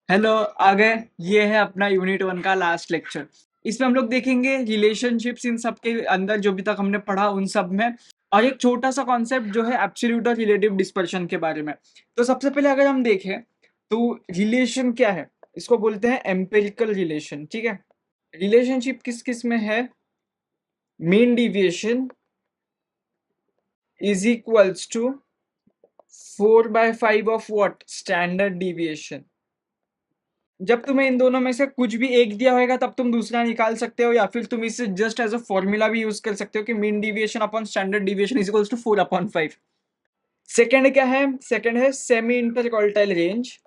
Hello. आ गए। ये है अपना यूनिट 1 का लास्ट लेक्चर। इसमें हम लोग देखेंगे रिलेशनशिप्स इन सब के अंदर जो भी तक हमने पढ़ा उन सब में, और एक छोटा सा कॉन्सेप्ट जो है एब्सोल्यूट और रिलेटिव डिस्पर्शन के बारे में। तो सबसे पहले अगर हम देखें तो रिलेशन क्या है, इसको बोलते हैं एम्पिरिकल रिलेशन। ठीक है, रिलेशनशिप किस किस में है? Mean deviation is equals to 4/5 of what? Standard deviation. जब तुम्हें इन दोनों में से कुछ भी एक दिया होगा तब तुम दूसरा निकाल सकते हो, या फिर तुम इसे जस्ट एज अ फॉर्मूला भी यूज कर सकते हो कि mean deviation upon standard deviation is equals to 4/5। Second क्या है? सेकंड है semi interquartile range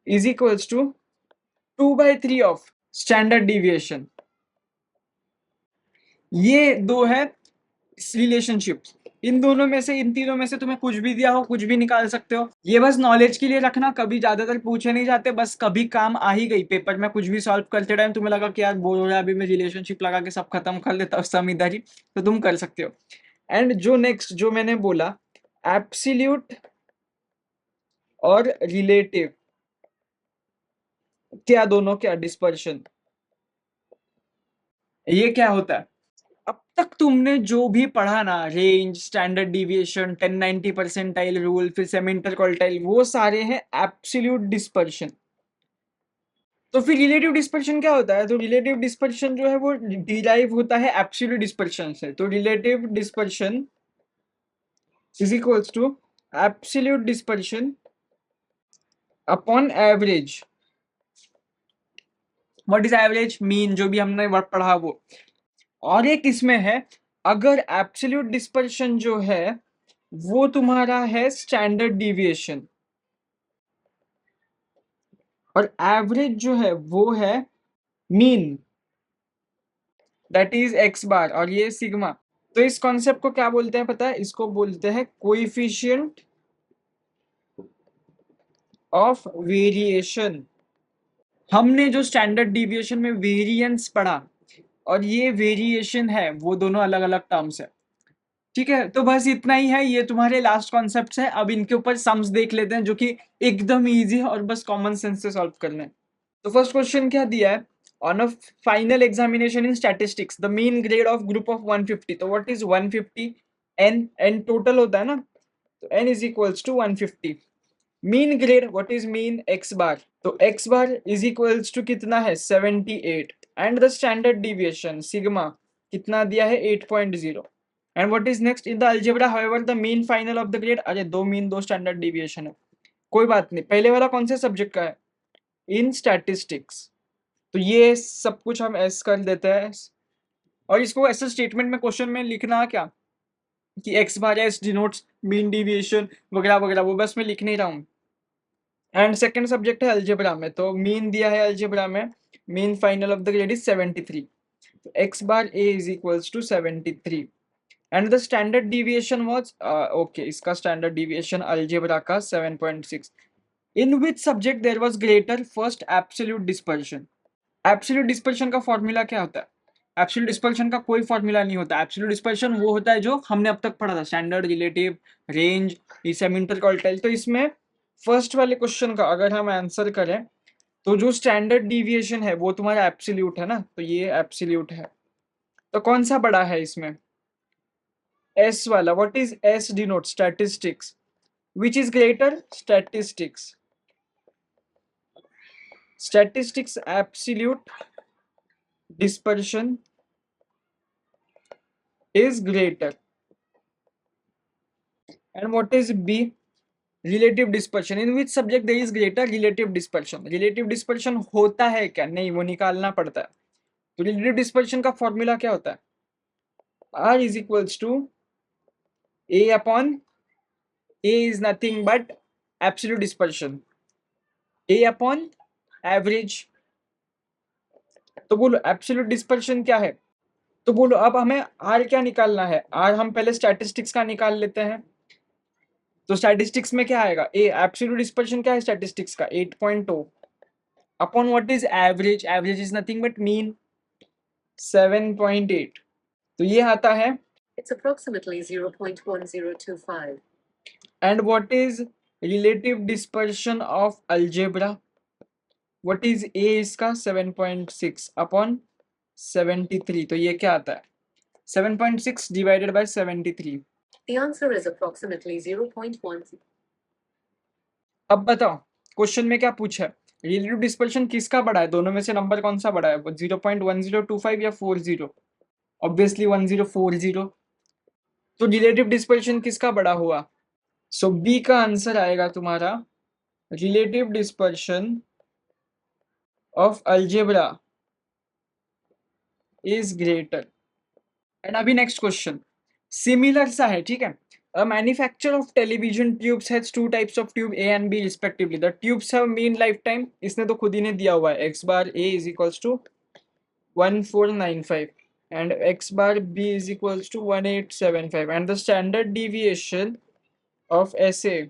is equals to 2/3 of standard deviation. ये दो है रिलेशनशिप। इन दोनों में से, इन तीनों में से तुम्हें कुछ भी दिया हो कुछ भी निकाल सकते हो। ये बस नॉलेज के लिए रखना, कभी ज्यादातर पूछे नहीं जाते, बस कभी काम आ ही गई पेपर में कुछ भी सॉल्व करते टाइम तुम्हें लगा कि यार बोर हो रहा है, अभी मैं रिलेशनशिप लगा के सब खत्म कर लेता हूँ सम इधर ही, तो तुम कर सकते हो। एंड जो नेक्स्ट जो मैंने बोला, एब्सोल्यूट और रिलेटिव, क्या दोनों क्या डिस्पर्शन, ये क्या होता है? अब तक तुमने जो भी पढ़ा ना, range, standard deviation, 1090 percentile rule, फिर सेमी इंटरक्वार्टाइल, वो सारे हैं एब्सोल्यूट डिस्पर्शन। तो फिर रिलेटिव डिस्पर्शन क्या होता है? तो रिलेटिव डिस्पर्शन जो है वो डिराइव होता है एब्सोल्यूट डिस्पर्शन से। तो relative dispersion is equals to absolute dispersion upon average. What is average? Mean, जो भी हमने वर्ड पढ़ा वो। और एक इसमें है, अगर एब्सोल्यूट डिस्पर्शन जो है वो तुम्हारा है स्टैंडर्ड डिविएशन, और एवरेज जो है वो है मीन, दैट इज एक्स बार, और ये सिग्मा। तो इस कॉन्सेप्ट को क्या बोलते हैं पता है? इसको बोलते हैं कोएफिशिएंट ऑफ वेरिएशन। हमने जो स्टैंडर्ड डिविएशन में वेरिएंस पढ़ा और ये वेरिएशन है, वो दोनों अलग अलग टर्म्स है। ठीक है, तो बस इतना ही है, ये तुम्हारे लास्ट कॉन्सेप्ट्स है। अब इनके ऊपर सम्स देख लेते हैं जो कि एकदम इजी है और बस कॉमन सेंस से सॉल्व करना है। तो फर्स्ट क्वेश्चन क्या दिया है? On a final examination in statistics the mean grade of group of 150। तो व्हाट इज 150? एन टोटल होता है ना, तो n is equals to 150। Mean grade, what is mean? x bar. तो x bar is equals to कितना है? 78। And the standard deviation sigma कितना दिया है? 8.0। And what is next? In the algebra however the mean final of the grade. अरे दो mean दो standard deviation है, कोई बात नहीं। पहले वाला कौन से सब्जेक्ट का है? इन स्टैटिस्टिक्स। तो ये सब कुछ हम ऐसे कर देते हैं, और इसको ऐसे स्टेटमेंट में क्वेश्चन में लिखना क्या कि X bar S denotes mean deviation वगैरह वगैरह, वो बस मैं लिख नहीं रहा हूँ। एंड सेकंड सब्जेक्ट है अलजेब्रा में, तो मीन दिया है अलजेब्रा में, mean final of the grade is 73। तो X bar A is equals to 73। And the standard deviation was okay, इसका स्टैंडर्ड डिविएशन अलजेब्रा का 7.6। In which subject there was greater first absolute dispersion. Absolute dispersion का formula क्या होता है? Absolute dispersion का कोई formula नहीं होता। एब्सोल्यूट डिस्पर्शन वो होता है जो हमने अब तक पढ़ा था, standard, relative, range, semi interquartile. तो इसमें फर्स्ट वाले क्वेश्चन का अगर हम आंसर करें तो जो स्टैंडर्ड डिविएशन है वो तुम्हारा एब्सोल्यूट है ना, तो ये एब्सोल्यूट है। तो कौन सा बड़ा है इसमें? एस वाला। What is S denote? Statistics. Which is greater? Statistics. Statistics absolute dispersion is greater. And what is B? Relative dispersion. In which subject there is greater relative dispersion? Relative dispersion होता है क्या? नहीं, वो निकालना पड़ता है। तो relative dispersion का फॉर्मूला क्या होता है? R is equals to A upon A is nothing but absolute dispersion, A upon average। तो बोलो absolute dispersion क्या है? तो बोलो अब हमें R क्या निकालना है? R हम पहले स्टैटिस्टिक्स का निकाल लेते हैं। तो स्टैटिस्टिक्स में क्या आएगा? ए एब्सोल्यूट डिस्पर्शन क्या है स्टैटिस्टिक्स का? 8.0 upon what is average? Average is nothing but mean, 7.8। तो ये आता है, It's approximately 0.1025. And what is relative dispersion of algebra, what is a इसका 7.6 अपॉन 73, तो ये क्या आता है 7.6 divided by 73। The answer is approximately 0.1. अब बताओ क्वेश्चन में क्या पूछा है, रिलेटिव डिस्पर्शन किसका बड़ा है, दोनों में से नंबर कौन सा बड़ा है, 0.1025 या 40? ऑब्वियसली 1040। तो रिलेटिव डिस्पर्शन किसका बड़ा हुआ, सो बी का आंसर आएगा तुम्हारा relative dispersion of algebra is greater. And अभी नेक्स्ट क्वेश्चन सिमिलर सा है, ठीक है। A manufacturer of television tubes has two types of tube A and B respectively. The tubes have mean lifetime, इसने तो खुद ही ने दिया हुआ है, x bar A is equals to 1495 and x bar B is equals to 1875 and the standard deviation of SA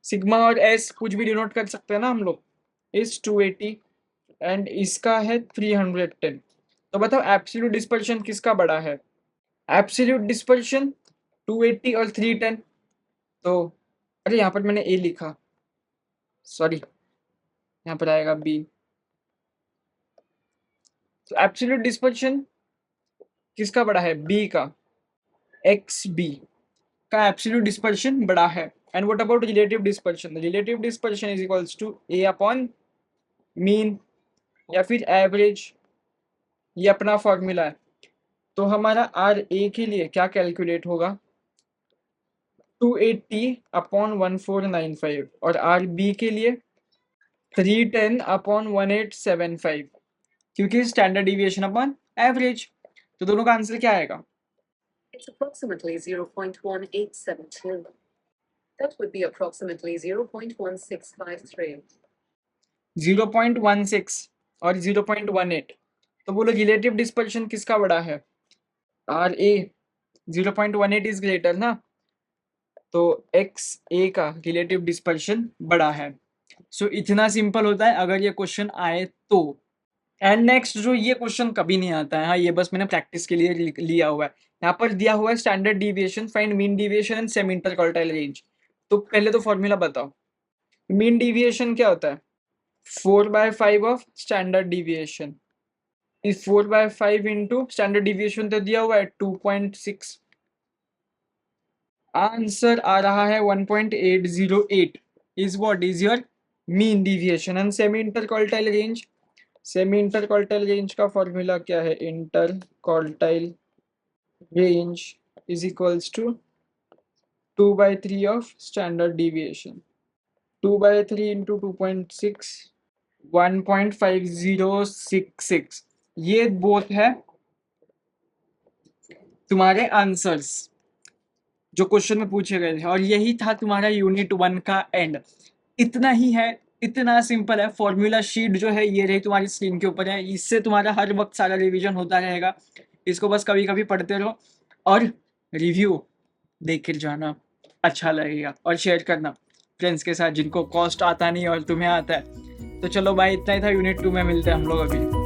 sigma और S कुछ भी डिनोट कर सकते हैं ना हम लोग, is 280 and इसका है 310। तो बताओ एब्सोल्यूट डिस्पर्शन किसका बड़ा है, एब्सोल्यूट डिस्पर्शन 280 और 310, तो अरे यहाँ पर मैंने ए लिखा, सॉरी यहाँ पर आएगा बी। तो एब्सोल्यूट डिस्पर्शन किसका बड़ा है, बी का, एक्स बी का एब्सोल्यूट डिस्पर्शन बड़ा है। And what about relative dispersion, relative dispersion is equals to A upon mean या फिर एवरेज, ये अपना फॉर्मूला है। तो हमारा आर ए के लिए क्या कैलकुलेट होगा, 280 अपॉन 1495 और आर बी के लिए 310 अपॉन 1875, क्योंकि स्टैंडर्ड डिविएशन अपॉन एवरेज। तो दोनों का आंसर क्या आएगा, It's approximately 0.1872. That would be approximately 0.1653. 0.16 और 0.18। तो बोलो रिलेटिव डिस्पर्शन किसका बड़ा है, आर ए 0.18 इज ग्रेटर ना, तो एक्स ए का रिलेटिव डिस्पर्शन बड़ा है। सो इतना सिंपल होता है अगर ये क्वेश्चन आए तो। एंड नेक्स्ट जो ये क्वेश्चन कभी नहीं आता है, हाँ ये बस मैंने प्रैक्टिस के लिए लिया हुआ है। यहाँ पर दिया हुआ है standard deviation, find mean deviation and semi interquartile range. तो पहले तो फॉर्मूला बताओ, मीन डिविएशन क्या होता है, 4/5 of standard deviation is 4/5 into standard deviation तो दिया हुआ है 2.6, आंसर आ रहा है 1.808 is what is your mean deviation. And semi interquartile range, semi interquartile range का फॉर्मूला क्या है, interquartile range is equals to 2/3 of standard deviation, 2/3 into 2.6 1.5066। ये बोथ है तुम्हारे आंसर्स जो क्वेश्चन में पूछे गए थे, और यही था तुम्हारा यूनिट 1 का एंड। इतना ही है, इतना सिंपल है। फॉर्मूला शीट जो है ये रही तुम्हारी स्क्रीन के ऊपर है, इससे तुम्हारा हर वक्त सारा रिवीजन होता रहेगा। इसको बस कभी कभी पढ़ते रहो और रिव्यू देख कर जाना, अच्छा लगेगा, और शेयर करना फ्रेंड्स के साथ जिनको कॉस्ट आता नहीं और तुम्हें आता है। तो चलो भाई इतना ही था, यूनिट 2 में मिलते हैं हम लोग अभी।